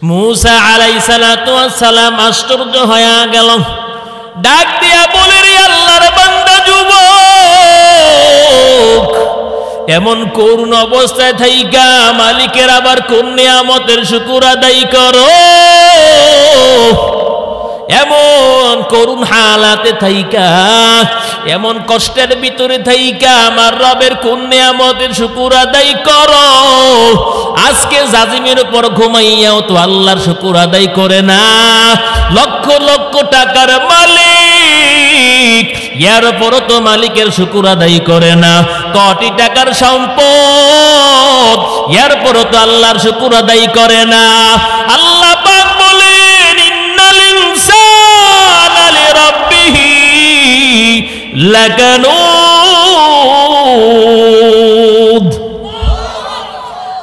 मूसा अलैहिस्सलाम आश्चर्य हया गेल डाक दिया बोले रे आल्लाहर बान्दा जुबक एमन করুণ অবস্থায় থাইকা মালিকের আবার কোন নিয়ামতের শুকর আদায় করো এমন করুণ হালাতে থাইকা এমন কষ্টের ভিতরে থাইকা আমার রবের কোন নিয়ামতের শুকর আদায় করো আজকে জাজিমের উপর ঘুমাইয়াও তো আল্লাহর শুকর আদায় করে না লক্ষ লক্ষ টাকার মালিক এর উপর তো মালিকের শুকর আদায় করে না কোটি টাকার সম্পদ এর উপর তো আল্লাহর শুকর আদায় করে না আল্লাহ পাক বলেন ইন্নাল ইনসানা লিরাব্বিহি লাকানুদ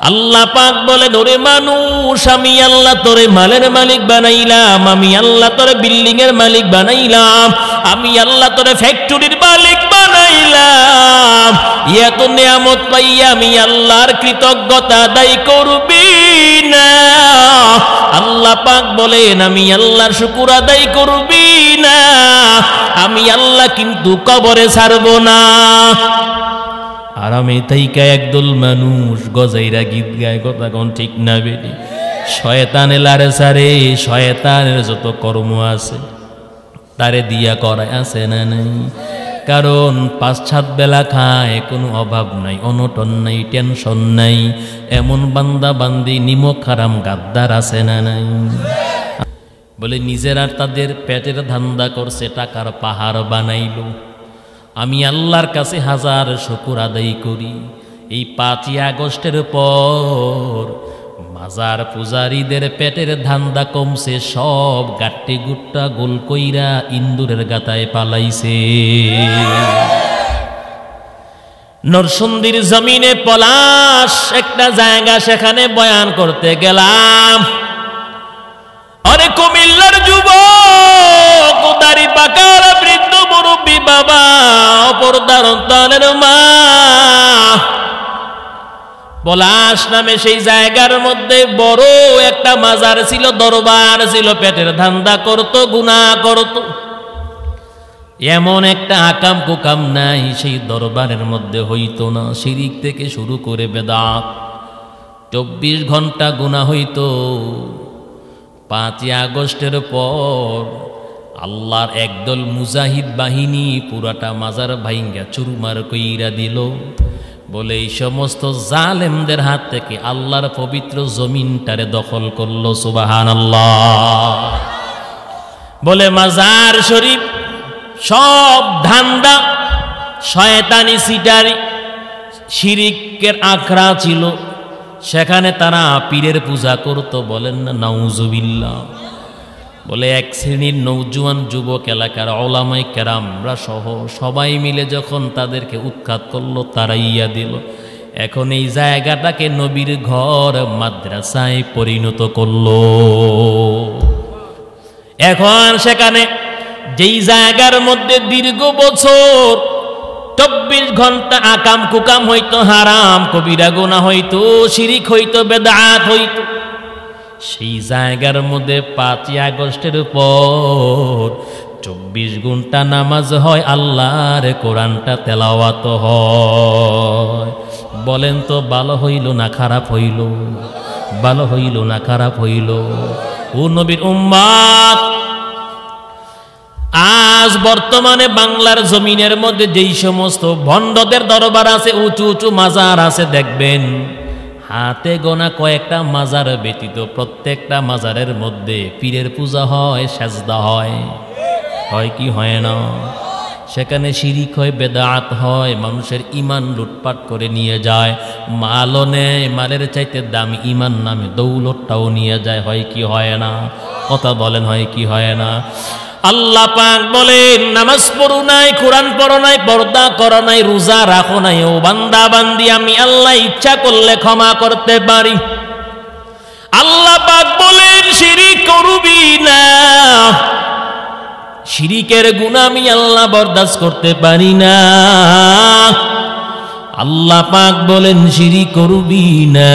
আল্লাহ পাক বলেন ওরে মানুষ আমি আল্লাহ তোরে মালের মালিক বানাইলাম আমি আল্লাহ তোরে বিল্ডিং এর মালিক বানাইলাম আমি আল্লাহ তোরে ফ্যাক্টরির মালিক বানাইলাম এত নিয়ামত পাইয়া আমি আল্লাহর কৃতজ্ঞতা আদায় করবি না আল্লাহ পাক বলেন আমি আল্লাহর শুকর আদায় করবি না আমি আল্লাহ কিন্তু কবরে ছাড়ব না আরামে থাইকা একদল মানুষ গজাইরা গীত গায় কথা কোন ঠিক না বেটি শয়তানে লারে সারে শয়তানের যত কর্ম আছে তারে দিয়া করায় আছে না নাই কারণ ৫-৭ বেলা খায় কোনো অভাব নাই অনটন নাই টেনশন নাই এমন বান্দা বান্দি নিমক হারাম গাদ্দার আছে না নাই বলে নিজেরা তাদের পেটের ধান্দা করছে টাকার পাহাড় বানাইলো আমি আল্লাহর কাছে হাজার শুকর আদায় করি এই ৫ই আগস্টের পর মাজার পূজারীদের পেটের ধান্দা কমছে সব গাট্টি গুট্টা গোল কইরা ইন্দুরের গাতায় পালাইছে নরসিংদীর জমিনে পলাশ একটা জায়গা সেখানে বয়ান করতে গেলাম আরে কুমিল্লার যুবক দাড়ি পাকার বৃদ্ধ মুরব্বী বাবা অপরদার সন্তানের মা পলাশ নামে সেই জায়গার মধ্যে বড় একটা মাজার ছিল দরবার ছিল পেটের ধান্দা করত গুনাহ করত এমন একটা আকাম কুকাম নাই সেই দরবারের মধ্যে হইতো না শিরিক থেকে শুরু করে বেদাত ২৪ ঘন্টা গুনাহ হইতো ৫ই আগস্টের পর আল্লাহর একদল মুজাহিদ বাহিনী পুরাটা মাজার ভাইঙ্গা চুরমার কইরা দিল বলে এই সমস্ত জালেমদের হাত থেকে আল্লাহর পবিত্র জমিনটারে দখল করলো সুবহানাল্লাহ বলে মাজার শরীফ সব ধান্দা শয়তানি সিটারি শিরিকের আখড়া ছিল সেখানে তারা পীরের পূজা করত বলেন না নাউজুবিল্লাহ বলে এক শ্রেণীর নওজোয়ান যুবক এলাকার ওলামায়ে কেরামরা সহ সবাই মিলে যখন তাদেরকে উৎখাত করলো তারাইয়া দিল এখন এই জায়গাটাকে নবীর ঘর মাদ্রাসায় পরিণত করলো এখন সেখানে যেই জায়গার মধ্যে দীর্ঘ বছর ২৪ ঘন্টা আকাম কুকাম হইতো হারাম কবিরা গুনাহ হইতো শিরিক হইতো বেদাত হইতো সেই জায়গার মধ্যে ৫ই আগস্টের পর ২৪ ঘন্টা নামাজ হয় আল্লাহর কোরআনটা তেলাওয়াত হয় বলেন তো ভালো হইল না খারাপ হইল ভালো হইল না খারাপ হইল ও নবীর উম্মত আজ বর্তমানে বাংলার জমিনের মধ্যে যেই সমস্ত ভণ্ডদের দরবার আছে উঁচু উঁচু মাজার আছে দেখবেন হাতে গোনা কয়েকটা মাজার ব্যতীত প্রত্যেকটা মাজারের মধ্যে পীরের পূজা হয় সাজদা হয় কি হয় না সেখানে শিরিক হয় বেদাত হয় মানুষের ঈমান লুটপাট করে নিয়ে যায় মালও নেয় মালের চাইতে দামি ঈমান নামে দৌলতটাও নিয়ে যায় হয় কি হয় না কথা বলেন হয় কি হয় না আল্লাহ পাক বলেন নামাজ পড়ো নাই কোরআন পড়ো নাই পর্দা করো নাই রোজা রাখো নাই ও বান্দা বান্দি আমি আল্লাহ ইচ্ছা করলে ক্ষমা করতে পারি আল্লাহ পাক বলেন শিরিক করবি না শিরিকের গুনাহ আমি আল্লাহ বরদাস্ত করতে পারি না আল্লাহ পাক বলেন শিরিক করবি না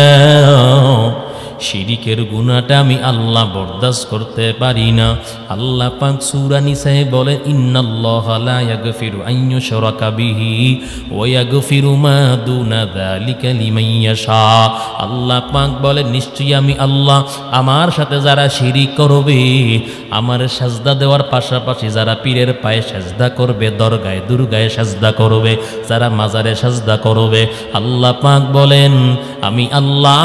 শিরিকের গুনাহটা আমি আল্লাহ বরদাস্ত করতে পারি না। আল্লাহ পাক সূরা নিসায়ে বলেন, ইন্নাল্লাহা লা ইয়াগফিরু আন ইউশরাকা বিহি ওয়া ইয়াগফিরু মা দুনা যালিকা লিমান ইয়াশা। আল্লাহ পাক বলেন, নিশ্চয়ই আমি আল্লাহ আমার সাথে যারা শিরিক করবে, আমার সাজদা দেওয়ার পাশাপাশি যারা পীরের পায়ে সাজদা করবে, দরগায় দুর্গায় সাজদা করবে, যারা মাজারে সাজদা করবে, আল্লাহ পাক বলেন আমি আল্লাহ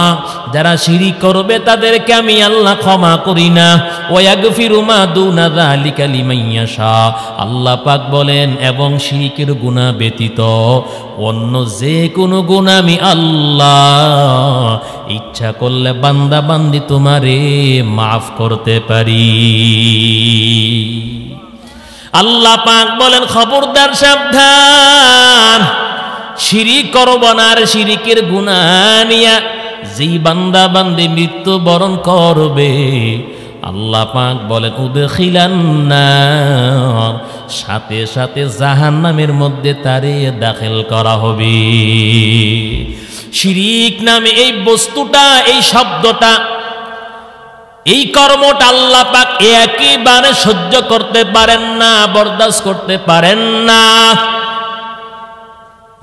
যারা শিরিক করবে তাদেরকে আমি আল্লাহ ক্ষমা করি না। ওয়া ইয়াগফিরু মা দুনা যালিকা লিমান ইয়াশা। আল্লাহ পাক বলেন এবং শিরিকের গুনাহ ব্যতীত অন্য যে কোনো গুনাহ আমি আল্লাহ ইচ্ছা করলে বান্দা বান্দি তোমারে মাফ করতে পারি। আল্লাহ পাক বলেন, খবরদার সাবধান, শিরিক করবা না। আর শিরিকের গুনাহ নিয়া যেই বান্দা বান্দি মৃত্যুবরণ করবে, আল্লাহ পাক বলেন উদখিলান্নার, সাথে সাথে জাহান্নামের মধ্যে তারে দাখিল করা হবে। শিরিক নামে এই বস্তুটা, এই শব্দটা, এই কর্মটা আল্লাহ পাক একেবারে সহ্য করতে পারেন না, বরদাস্ত করতে পারেন না।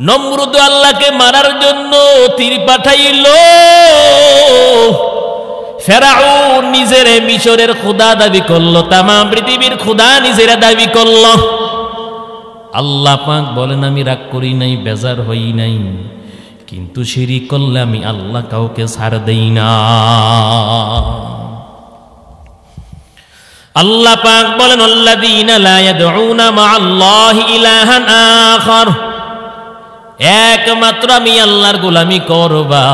নমরুদ আল্লাহকে মারার জন্য তীর পাঠাইল, ফেরাউন নিজের মিশরের খোদা দাবি করলো, তামাম পৃথিবীর খোদা নিজেরা দাবি করলো। আল্লাহ পাক বলেন আমি রাগ করি নাই, বেজার হই নাই, কিন্তু শিরিক করলে আমি আল্লাহ কাউকে ছাড় দেই না। আল্লাহ পাক বলেন আল্লাযীনা লা ইয়াদউনা মা'আল্লাহি ইলাহান আখার, একমাত্র আমি আল্লাহর গোলামি করবা,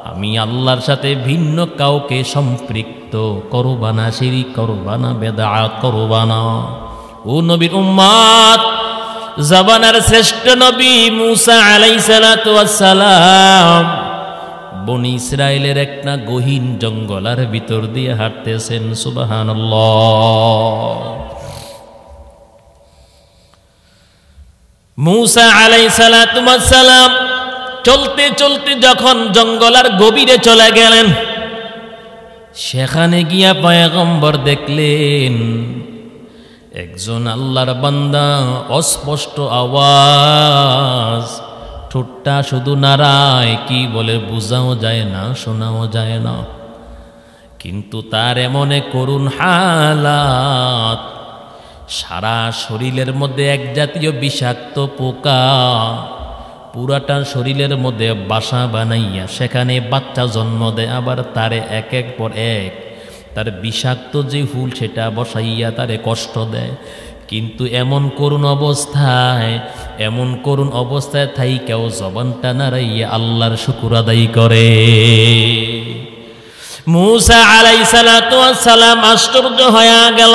আমি আল্লাহর সাথে ভিন্ন কাউকে সম্পৃক্ত করবা না, শিরিক করবা না, বেদাত করবা না। ও নবীর উম্মত, জামানার শ্রেষ্ঠ নবী মুসা আলাইহিস সালাতু ওয়াস সালাম বনি ইসরাইলের একটা গহীন জঙ্গলের ভিতর দিয়ে হাঁটতেছেন। সুবহানাল্লাহ। মুসা আলাইহিস সালাতু ওয়াস সালাম চলতে চলতে যখন জঙ্গলের গভীরে চলে গেলেন, সেখানে গিয়া পয়গম্বর দেখলেন একজন আল্লাহর বান্দা অস্পষ্ট আওয়াজ, ঠোঁটটা শুধু নাড়ায়, কি বলে বোঝাও যায় না, শোনাও যায় না, কিন্তু তার এমন করুণ হালাত, সারা শরীরের মধ্যে এক জাতীয় বিষাক্ত পোকা পুরাটা শরীরের মধ্যে বাসা বানাইয়া সেখানে বাচ্চা জন্ম দেয়, আবার তারে এক এক পর এক তার বিষাক্ত যে হুল সেটা বসাইয়া তারে কষ্ট দেয়। কিন্তু এমন করুণ অবস্থায় থাইকাও জবানটা নাড়াইয়া আল্লাহর শুকর আদায় করে। মুসা আলাইহিস সালাতু ওয়াস সালাম আশ্চর্য হয়ে গেল,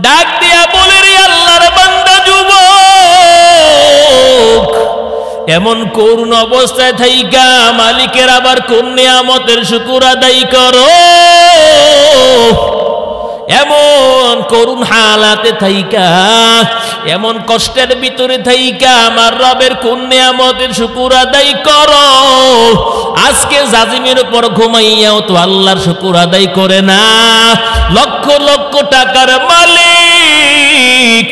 ডাক দিয়া বলে, রে আল্লাহর বান্দা যুবক, এমন করুণ অবস্থায় থাইকা মালিকের আবার কোন নিয়ামতের শুকর আদায় করো? এমন করুণ হালাতে থাইকা, এমন কষ্টের ভিতরে থাইকা আমার রবের কোন নিয়ামতের শুকর আদায় করো? আজকে জাজিমের উপর ঘুমাইয়াও তো আল্লাহর শুকর আদায় করে না। লক্ষ লক্ষ টাকার মালিক,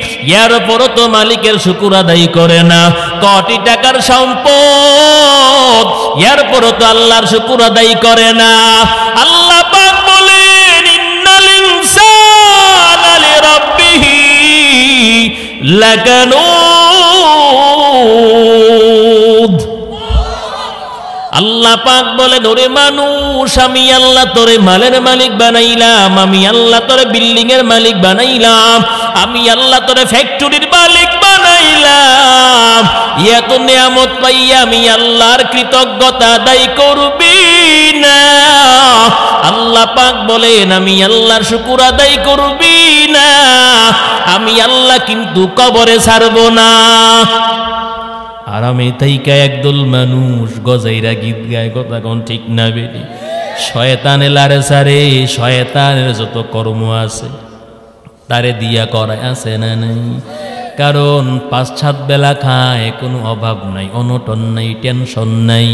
এর উপরও তো মালিকের শুকর আদায় করে না। কোটি টাকার সম্পদ, এর উপরও তো আল্লাহর শুকর আদায় করে না। আল্লাহ পাক বলেন, ইন্নাল ইনসানা লিরাব্বিহি লাকানুদ। আল্লাহ পাক বলেন, ওরে মানুষ, আমি আল্লাহ তোরে মালের মালিক বানাইলাম, আমি আল্লাহ তোরে বিল্ডিং এর মালিক বানাইলাম, আমি আল্লাহ তোরে ফ্যাক্টরির মালিক বানাইলাম। এত নিয়ামত পাইয়া আমি আল্লাহর কৃতজ্ঞতা আদায় করবি না? আল্লাহ পাক বলেন, আমি আল্লাহর শুকর আদায় করবি না, আমি আল্লাহ কিন্তু কবরে ছাড়ব না। আরামে তাইকা একদল মানুষ গজাইরা গীত গায়, কথা কোন ঠিক না বেরি? শয়তানে লারে সারে, শয়তানের যত কর্ম আছে তারে দিয়া করায় আছে না নাই? কারণ ৫-৭ বেলা খায়, কোনো অভাব নাই, অনটন নাই, টেনশন নাই।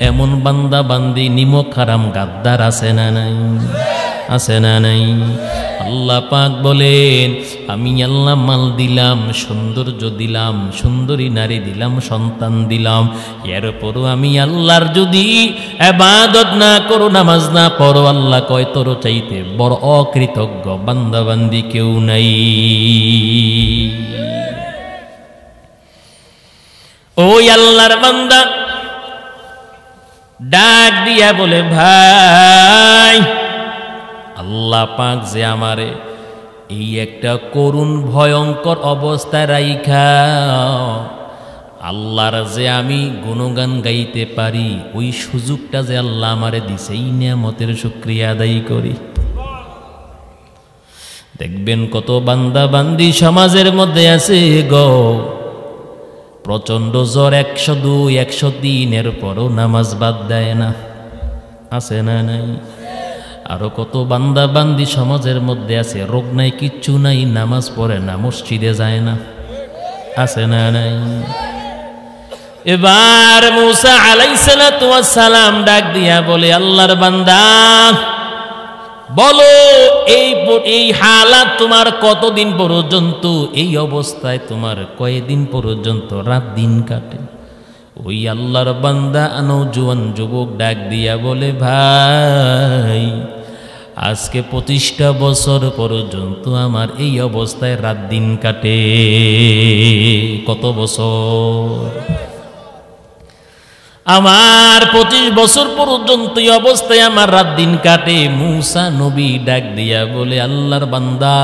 এমন বান্দা বান্দি নিমক হারাম গাদ্দার আছে না নাই? আছে না নাই? আল্লাহ পাক বলেন, আমি আল্লাহ মাল দিলাম, সৌন্দর্য দিলাম, সুন্দরী নারী দিলাম, সন্তান দিলাম, এরপরও আমি আল্লাহর যদি ইবাদত না করো, নামাজ না পড়ো, আল্লাহ কয় তোর চাইতে বড় অকৃতজ্ঞ বান্দা বান্দি কেউ নাই। ওই আল্লাহর বান্দা ডাক দিয়া বলে, ভাই আল্লাহ পাক যে আমারে এই একটা করুণ ভয়ঙ্কর অবস্থায় রাইখা আল্লাহর যে আমি গুণগান গাইতে পারি, ওই সুযোগটা যে আল্লাহ আমারে দিছে, এই নিয়ামতের শুকরিয়া আদায় করি। দেখবেন কত বান্দা বান্দি সমাজের মধ্যে আছে গো, প্রচন্ড জ্বর, 102, 103 এর পরও নামাজ বাদ দেয় না। আছে না নাই? আরো কত বান্দা বান্দি সমাজের মধ্যে আছে, রোগ নাই, কিচ্ছু নাই, নামাজ পড়ে না, মসজিদে যায় না। আছে না নাই? এবার মূসা আলাইহিস সালাম ডাক দিয়া বলে, আল্লাহর বান্দা বলো, এই হালাত তোমার কতদিন পর্যন্ত, এই অবস্থায় তোমার কয়দিন পর্যন্ত রাত দিন কাটে? ওই আল্লাহর বান্দা নওজোয়ান যুবক ডাক দিয়া বলে, ভাই আজকে 25টা বছর পর্যন্ত আমার এই অবস্থায় রাত দিন কাটে। কত বছর? আমার 25 বছর পর্যন্ত এই অবস্থায় আমার রাত দিন কাটে। মূসা নবী ডাক দিয়া বলে, আল্লাহর বান্দা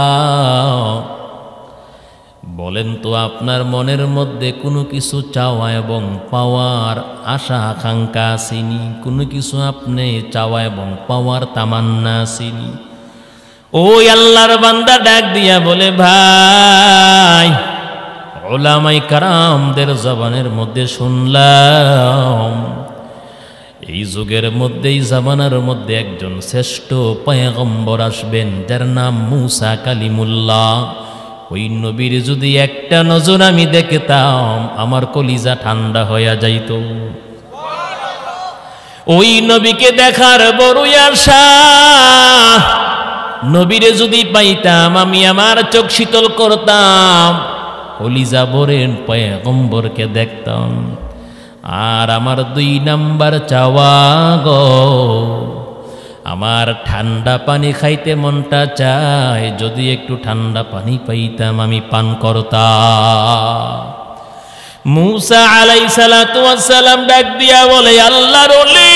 বলেন তো, আপনার মনের মধ্যে কোনো কিছু চাওয়া এবং পাওয়ার আশা আকাঙ্ক্ষা আসেনি? কোনো কিছু আপনি চাওয়া এবং পাওয়ার তামান্না আসেনি? ওই আল্লাহর বান্দা ডাক দিয়া বলে, ভাই উলামায়ে কারামদের জবানের মধ্যে শুনলাম, এই যুগের মধ্যে, এই জামানার মধ্যে একজন শ্রেষ্ঠ পয়গম্বর আসবেন, যার নাম মূসা কালিমুল্লাহ। ওই নবীর যদি একটা নজর আমি দেখতাম, আমার কলিজা ঠান্ডা হয়ে যাইত। ওই নবীকে দেখার বড়ই আশা, নবীরে যদি পাইতাম আমি আমার চোখ শীতল করতাম, কলিজা ভরেন পয়গম্বরকে দেখতাম। আর আমার 2 নাম্বার চাওয়া গো, আমার ঠান্ডা পানি খাইতে মনটা চায়, যদি একটু ঠান্ডা পানি পাইতাম আমি পান করতাম। মূসা আলাইহিস সালাম ডাক দিয়া বলে, আল্লাহর ওলি,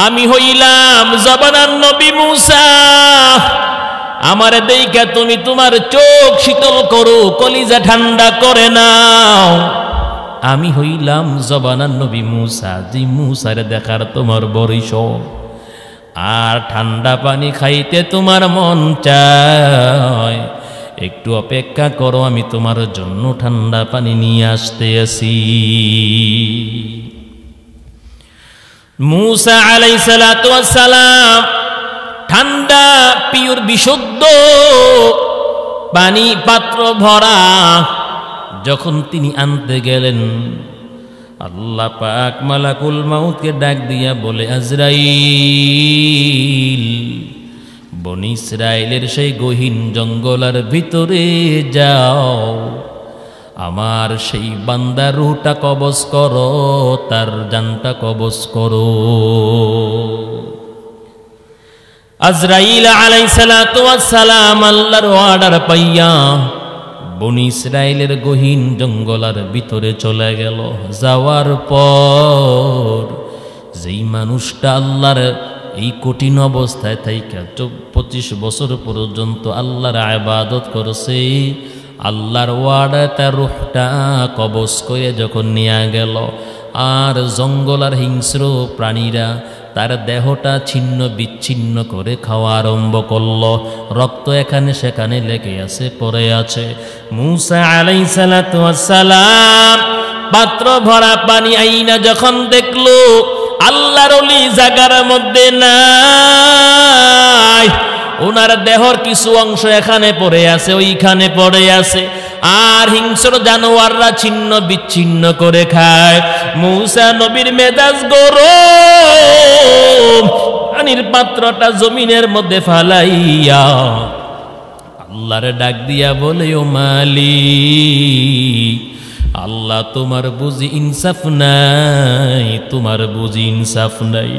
আমি হইলাম জবানার নবী মূসা, আমার দেইখা তুমি তোমার চোখ শীতল করো, কলিজা ঠান্ডা করে নাও। আমি হইলাম জবানার নবী মূসা, যে মূসারে দেখার তোমার বড়ই শখ, আর ঠান্ডা পানি খাইতে তোমার মন চায়। একটু অপেক্ষা করো, আমি তোমার জন্য ঠান্ডা পানি নিয়ে আসতে আসি। মূসা আলাইহিস সালাম ঠান্ডা পিওর বিশুদ্ধ পানি পাত্র ভরা যখন তিনি আনতে গেলেন, আল্লাহ পাক মালাকুল মাউতকে ডাক দিয়া বলে, আজরাইল, বনি ইসরাইলের সেই গহীন জঙ্গলের ভিতরে যাও, আমার সেই বান্দার রূহটা কবজ করো, তার জানটা কবজ করো। আজরাইল আলাইহিস সালাম আল্লাহর অর্ডার পাইয়া বনি ইসরাইলের গহীন জঙ্গলের ভিতরে চলে গেল। যাওয়ার পর যেই মানুষটা আল্লাহর এই কঠিন অবস্থায় থাইকা 25 বছর পর্যন্ত আল্লাহর ইবাদত করছে, আল্লাহর ওয়ার্ডে তার রূহটা কবজ করে যখন নিয়ে গেল, আর জঙ্গলের হিংস্র প্রাণীরা তার দেহটা ছিন্ন বিচ্ছিন্ন করে খাওয়া আরম্ভ করল। রক্ত এখানে সেখানে লেগে আছে, পড়ে আছে। মূসা আলাইহিস সালাম পাত্র ভরা পানি আইনা যখন দেখলো আল্লাহর ওলি জায়গার মধ্যে নাই, ওনার দেহর কিছু অংশ এখানে পড়ে আছে, ওইখানে পড়ে আছে, আর হিংস্র জানোয়াররা ছিন্ন বিচ্ছিন্ন করে খায়। মূসা নবীর মেজাজ গরম, পানির পাত্রটা জমিনের মধ্যে ফালাইয়া আল্লাহরে ডাক দিয়া বলে, ও মালিক, আল্লাহ তোমার বুঝি ইনসাফ নাই, তোমার বুঝি ইনসাফ নাই।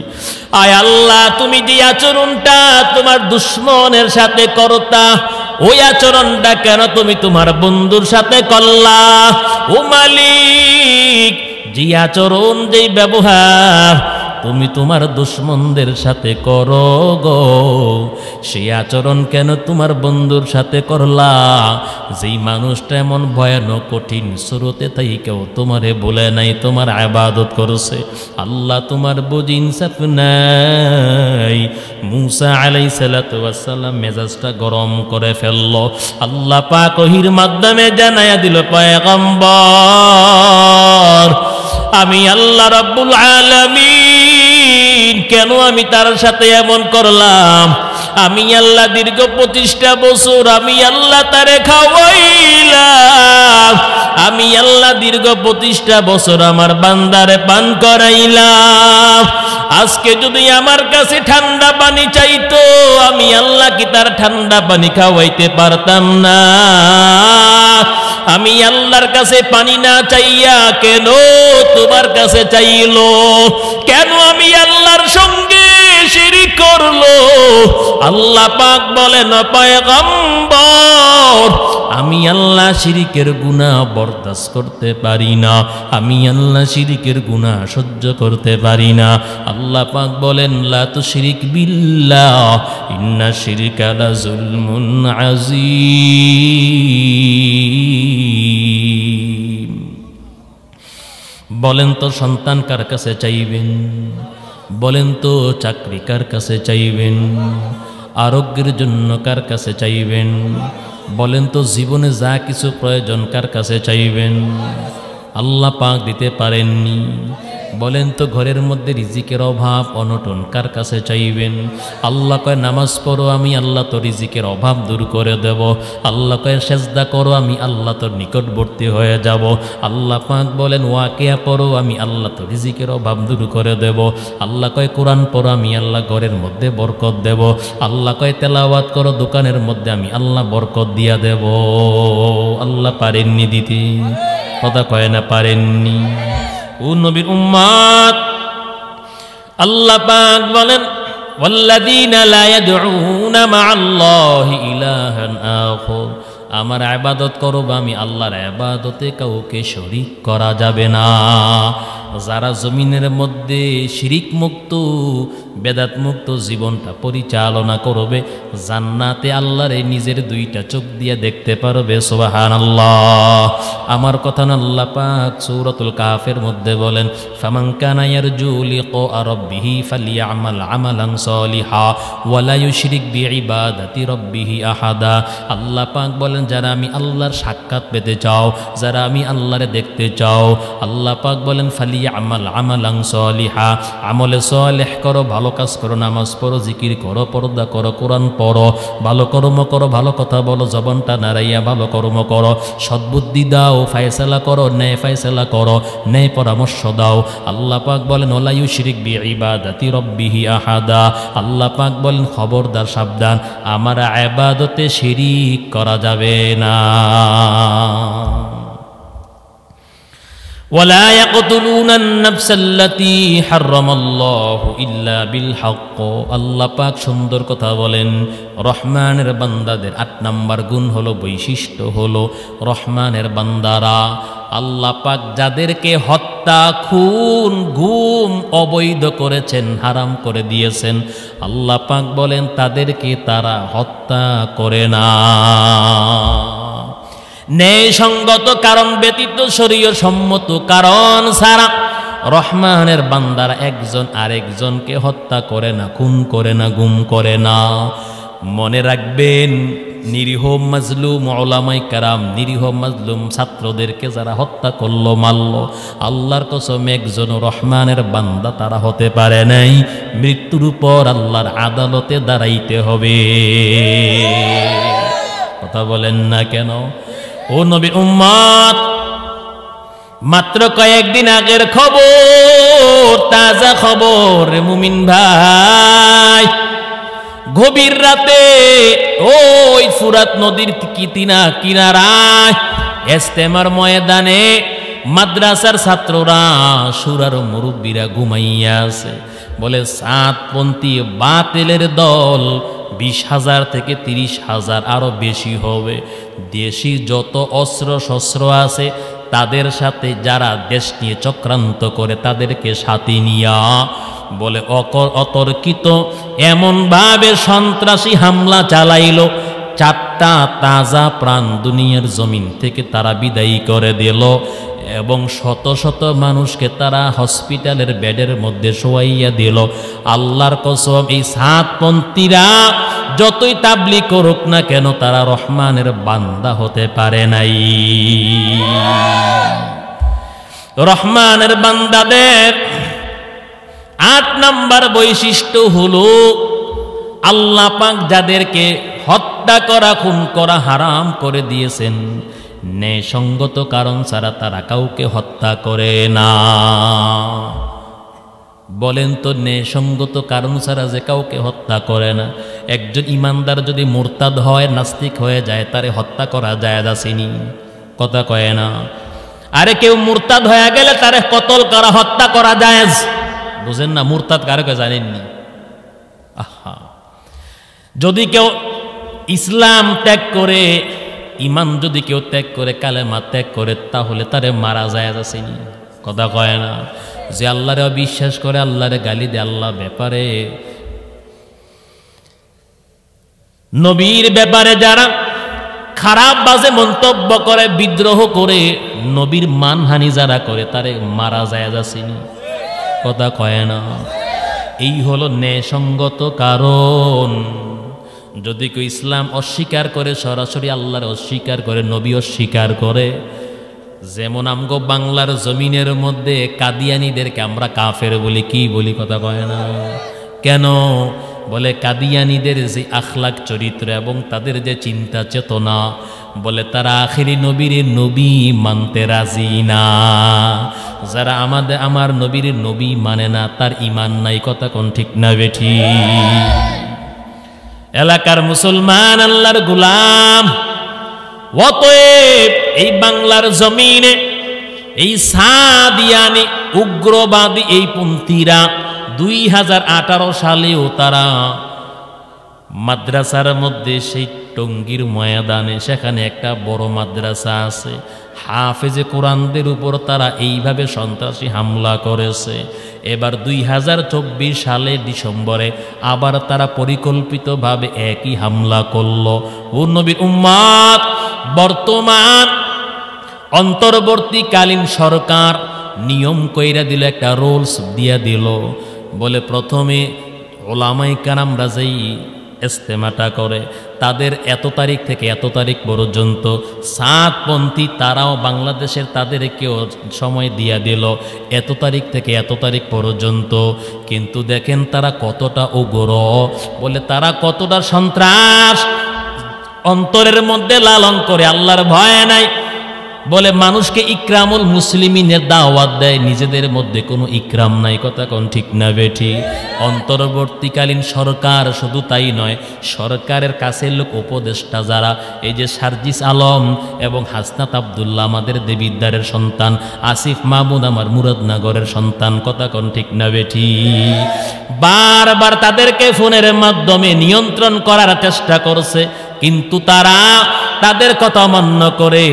আয় আল্লাহ, তুমি যে আচরণটা তোমার দুশ্মনের সাথে করতা, ওই আচরণটা কেন তুমি তোমার বন্ধুর সাথে করলা? ও মালিক, যে আচরণ, যেই ব্যবহার তুমি তোমার দুশ্মনদের সাথে করো গো, সেই আচরণ কেন তোমার বন্ধুর সাথে করলা? যেই মানুষটা এমন ভয়ানক কঠিন স্রোতে তাই কেউ তোমারে বলে নাই, তোমার ইবাদত করছে। আল্লাহ তোমার বুঝি ইনসাফ নাই। মূসা আলাইহিস সালাতু ওয়াস সালাম মেজাজটা গরম করে ফেলল। আল্লাহ পাক ওহীর মাধ্যমে জানায়া দিল, পয়গম্বর, আমি আল্লাহ রাব্বুল আলামিন কেন আমি তার সাথে এমন করলাম? আমি আল্লাহ দীর্ঘ 25টা বছর আমি আল্লাহ তারে খাওয়াইলাম, আমি আল্লাহ দীর্ঘ 25টা বছর আমার বান্দারে পান করাইলাম। আজকে যদি আমার কাছে ঠান্ডা পানি চাইতো, আমি আল্লাহ কি তার ঠান্ডা পানি খাওয়াইতে পারতাম না? আমি আল্লাহর কাছে পানি না চাইয়া কেন তোমার কাছে চাইলো? কেন আমি আল্লাহর সঙ্গে শিরিক করলো? আল্লাহ পাক বলেন, পয়গম্বর, আমি আল্লাহ শিরিকের গুনাহ বরদাস্ত করতে পারি না, আমি আল্লাহ শিরিকের গুনাহ সহ্য করতে পারি না। আল্লাহ পাক বলেন, লা তুশরিক বিল্লাহ ইন্না শিরকা লাযুলমুন আযীম। বলেন তো সন্তান কার কাছে চাইবেন? বলেন তো চাকরি কার কাছে চাইবেন? আরোগ্যের জন্য কার কাছে চাইবেন? বলেন তো জীবনে যা কিছু প্রয়োজন কার কাছে চাইবেন? আল্লাহ পাক দিতে পারেননি। বলেন তো ঘরের মধ্যে রিজিকের অভাব অনটন কার কাছে চাইবেন? আল্লাহ কয় নামাজ পড়ো, আমি আল্লাহ তোর রিজিকের অভাব দূর করে দেব। আল্লাহ কয় সেজদা করো, আমি আল্লাহ তোর নিকটবর্তী হয়ে যাব। আল্লাহ পাক বলেন ওয়াকিয়া পড়ো, আমি আল্লাহ তোর রিজিকের অভাব দূর করে দেব। আল্লাহ কয় কোরআন পড়ো, আমি আল্লাহ ঘরের মধ্যে বরকত দেব। আল্লাহ কয় তেলাওয়াত করো, দোকানের মধ্যে আমি আল্লাহ বরকত দিয়া দেব। আল্লাহ পারেননি দিতে? কথা কয় না পারেননি? ও নবীর উম্মত, আল্লাহ পাক বলেন, ওয়াল্লাযীনা লা ইয়াদউনা মা'আল্লাহি ইলাহান আখার, আমার ইবাদত করব, আমি আল্লাহর ইবাদতে কাউকে শরীক করা যাবে না। যারা জমিনের মধ্যে শিরিক মুক্ত বেদাত মুক্ত জীবনটা পরিচালনা করবে, জান্নাতে আল্লাহরে নিজের দুইটা চোখ দিয়ে দেখতে পারবে। সুবহানাল্লাহ। আমার কথা না, আল্লাহ পাক সূরাতুল কাফের মধ্যে বলেন, ফামান কানা ইয়ারজু লিকা রাব্বিহি ফালইআমাল আমালান সালিহা ওয়া লা ইউশরিক বিইবাদাতি রাব্বিহি আহাদা। আল্লাহ পাক বলেন, যারা আমি আল্লাহর সাক্ষাৎ পেতে চাও, যারা আমি আল্লাহরে দেখতে চাও, আল্লাহ পাক বলেন ফালইআমাল আমালান সালিহা, আমলে সালেহ করো, ভালো কাজ করো, নামাজ পড়ো, জিকির করো, পর্দা করো, কোরআন পড়ো, ভালো কর্ম করো, ভালো কথা বলো, জবানটা নাড়াইয়া ভালো কর্ম করো, সদ্বুদ্ধি দাও, ফায়সালা করো, ন্যায় ফায়সালা করো, ন্যায় পরামর্শ দাও। আল্লাহ পাক বলেন ওয়ালা ইউশরিক বিইবাদাতি রাব্বিহি আহাদা। আল্লাহ পাক বলেন খবরদার, সাবধান, আমার ইবাদতে শিরিক করা যাবে না। ওয়ালা ইয়াকতুলুনান নাফসাল্লাতী হারামাল্লাহু ইল্লা বিল হক। আল্লাহ পাক সুন্দর কথা বলেন, রহমানের বান্দাদের 8 নাম্বার গুণ হলো, বৈশিষ্ট্য হলো, রহমানের বান্দারা আল্লাহ পাক যাদেরকে হত্যা, খুন, গুম অবৈধ করেছেন, হারাম করে দিয়েছেন, আল্লাহ পাক বলেন তাদেরকে তারা হত্যা করে না। ন্যায়সঙ্গত কারণ ব্যতীত, শরীয়ত সম্মত কারণ ছাড়া রহমানের বান্দারা একজন আরেকজনকে হত্যা করে না, খুন করে না, গুম করে না। মনে রাখবেন, নিরীহ মাজলুম ওলামায়ে কেরাম, নিরীহ মাজলুম ছাত্রদেরকে যারা হত্যা করলো মারলো, আল্লাহর কসম একজন রহমানের বান্দা তারা হতে পারে নাই। মৃত্যুর উপর আল্লাহর আদালতে দাঁড়াইতে হবে। কথা বলেন না কেন? ও নবী উম্মত, মাত্র কয়েকদিন আগের খবর, তাজা খবর মুমিন ভাই। গভীর রাতে ওই ফুরাত নদীর কিনারায় ইজতেমার ময়দানে মাদ্রাসার ছাত্ররা, সুরার মুরব্বীরা ঘুমাইয়া আছে। বলে সাতপন্থী বাতিলের দল 20,000 থেকে 30,000 আরো বেশি হবে। দেশি যত অস্ত্র শস্ত্র আছে তাদের সাথে যারা দেশ নিয়ে চক্রান্ত করে তাদেরকে সাথে নিয়া বলে অতর্কিত এমন ভাবে সন্ত্রাসী হামলা চালাইল, 4টা তাজা প্রাণ দুনিয়ার জমিন থেকে তারা বিদায়ী করে দিল এবং শত শত মানুষকে তারা হসপিটালের বেডের মধ্যে শোয়াইয়া দিল। আল্লাহর কসম, এই সাতপন্থীরা যতই তাবলীগ করুক না কেন তারা রহমানের বান্দা হতে পারে নাই। রহমানের বান্দাদের 8 নাম্বার বৈশিষ্ট্য হলো, আল্লাহ পাক যাদেরকে হত্যা করা খুন করা হারাম করে দিয়েছেন, ন্যায়সঙ্গত কারণ ছাড়া তারা কাউকে হত্যা করে না। বলেন তো, ন্যায়সঙ্গত কারণ ছাড়া যে কাউকে হত্যা করে না? একজন ইমানদার যদি মুরতাদ হয়, নাস্তিক হয়ে যায়, তারে হত্যা করা জায়েজ আসেনি? কথা কয় না? আরে কেউ মুরতাদ হয়ে গেলে তারে কতল করা, হত্যা করা জায়েজ। বুঝেন না? মুরতাদ কারকে জানেননি? আহা, যদি কেউ ইসলাম ত্যাগ করে, ইমান যদি কেউ ত্যাগ করে, কালেমা ত্যাগ করে, তাহলে তারে মারা জায়েজ আসেনি? কথা কয় না? যে আল্লাহরে বিশ্বাস করে, আল্লাহরে গালি দেয়, আল্লাহ ব্যাপারে নবীর ব্যাপারে যারা খারাপ বাজে মন্তব্য করে, বিদ্রোহ করে, নবীর মানহানি যারা করে, তারে মারা জায়েজ আসেনি? কথা কয় না? এই হলো ন্যায়সঙ্গত কারণ। যদি কেউ ইসলাম অস্বীকার করে, সরাসরি আল্লাহর অস্বীকার করে, নবী অস্বীকার করে, যেমন আমগো বাংলার জমিনের মধ্যে কাদিয়ানীদেরকে আমরা কাফের বলি, কি বলি? কথা কয় না? কেন? বলে কাদিয়ানীদের যে আখলাক চরিত্র এবং তাদের যে চিন্তা চেতনা, বলে তারা আখিরি নবীর নবী মানতে রাজি না। যারা আমার নবীর নবী মানে না, তার ইমান নাই। কথা কোন ঠিক না বেঠি? এলাকার মুসলমান, আল্লাহর গোলাম, অতএব এই বাংলার জমিনে এই সাদিয়ানি উগ্রবাদী এই পন্থীরা 2018 সালেও তারা মাদ্রাসার মধ্যে, সেই টঙ্গীর ময়দানে, সেখানে একটা বড় মাদ্রাসা আছে, হাফেজে কোরআনদের উপর তারা এইভাবে সন্ত্রাসী হামলা করেছে। এবার 2024 সালে ডিসেম্বরে আবার তারা পরিকল্পিতভাবে একই হামলা করল। ও নবীর উম্মত, বর্তমান অন্তর্বর্তীকালীন সরকার নিয়ম কইরা দিল, একটা রুলস দিয়া দিল। বলে প্রথমে ওলামায়ে কেরামরা যেই ইজতেমাটা করে, তাদের এত তারিখ থেকে এত তারিখ পর্যন্ত সাতপন্থী তারাও বাংলাদেশের তাদেরকেও সময় দিয়া দিল, এত তারিখ থেকে এত তারিখ পর্যন্ত। কিন্তু দেখেন তারা কতটা উগ্র, বলে তারা কতটা সন্ত্রাস অন্তরের মধ্যে লালন করে, আল্লাহর ভয় নাই। বলে মানুষকে ইকরামুল মুসলিমিনের দাওয়াত দেয়, নিজেদের মধ্যে কোনো ইকরাম নাই। কথা কোন ঠিক না বেঠি? অন্তর্বর্তীকালীন সরকার শুধু তাই নয়, সরকারের কাছের লোক উপদেষ্টা যারা, এই যে সার্জিস আলম এবং হাসনাত আব্দুল্লাহ আমাদের দেবিদ্দারের সন্তান, আসিফ মাহমুদ আমার মুরাদনগরের সন্তান। কথা কোন ঠিক না বেঠি? বারবার তাদেরকে ফোনের মাধ্যমে নিয়ন্ত্রণ করার চেষ্টা করছে, কিন্তু তারা তাদের কথা অমান্য করে,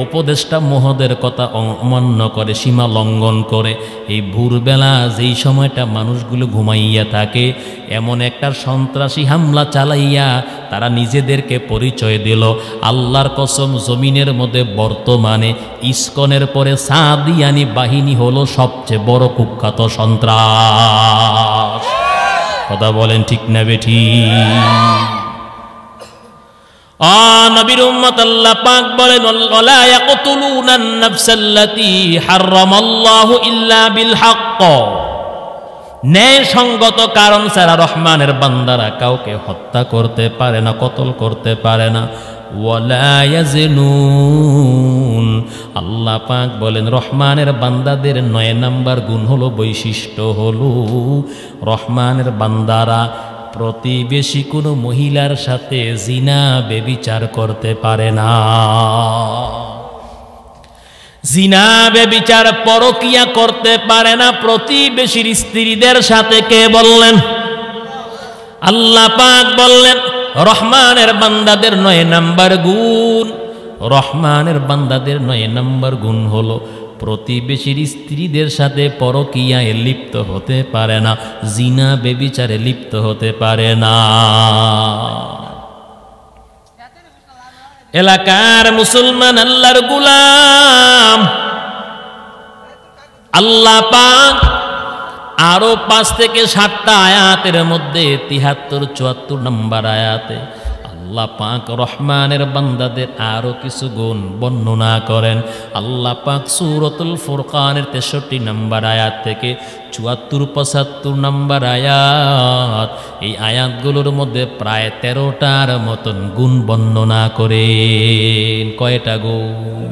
উপদেষ্টা মহোদয়ের কথা অমান্য করে, সীমা লঙ্ঘন করে। এই ভোরবেলা যেই সময়টা মানুষগুলো ঘুমাইয়া থাকে, এমন একটা সন্ত্রাসী হামলা চালাইয়া তারা নিজেদেরকে পরিচয় দিল। আল্লাহর কসম, জমিনের মধ্যে বর্তমানে ইসকনের পরে সাদিয়ানি বাহিনী হলো সবচেয়ে বড় কুখ্যাত সন্ত্রাস। কথা বলেন ঠিক না বেঠি? নবীর উম্মত আল্লাহ পাক বলেন ওয়ালা ইয়াকতুলুনান নাফসাল্লাতী হারামাল্লাহু ইল্লা বিল হক, ন্যায় সঙ্গত কারণ ছাড়া রহমানের বান্দারা কাউকে হত্যা করতে পারে না, কতল করতে পারে না। ওয়ালা ইয়াজনুন, আল্লাহ পাক বলেন রহমানের বান্দাদের ৯ নাম্বার গুণ হলো, বৈশিষ্ট্য হলো, রহমানের বান্দারা প্রতিবেশী কোনো মহিলার সাথে জিনা ব্যভিচার করতে পারে না। জিনা ব্যভিচার পরকিয়া করতে পারে না প্রতিবেশীর স্ত্রীদের সাথে। কে বললেন? আল্লাহ পাক বললেন রহমানের বান্দাদের ৯ নাম্বার গুণ, রহমানের বান্দাদের ৯ নাম্বার গুণ হলো প্রতিবেশীর স্ত্রীদের সাথে পরকিয়ায় লিপ্ত হতে পারে না, জিনা ব্যভিচারে লিপ্ত হতে পারে না। এলাকার মুসলমান আল্লাহর গোলাম, আল্লাহ পাক আরো ৫ থেকে ৭টা আয়াতের মধ্যে ৭৩-৭৪ নম্বর আয়াতে আল্লাহ পাক রহমানের বান্দাদের আরো কিছু গুণ বর্ণনা করেন। আল্লাহ পাক সূরাতুল ফুরকানের ৬৩ নম্বর আয়াত থেকে ৭৪-৭৫ নম্বর আয়াত, এই আয়াতগুলোর মধ্যে প্রায় ১৩টার মতন গুণ বর্ণনা করেন। কয়টা গুণ?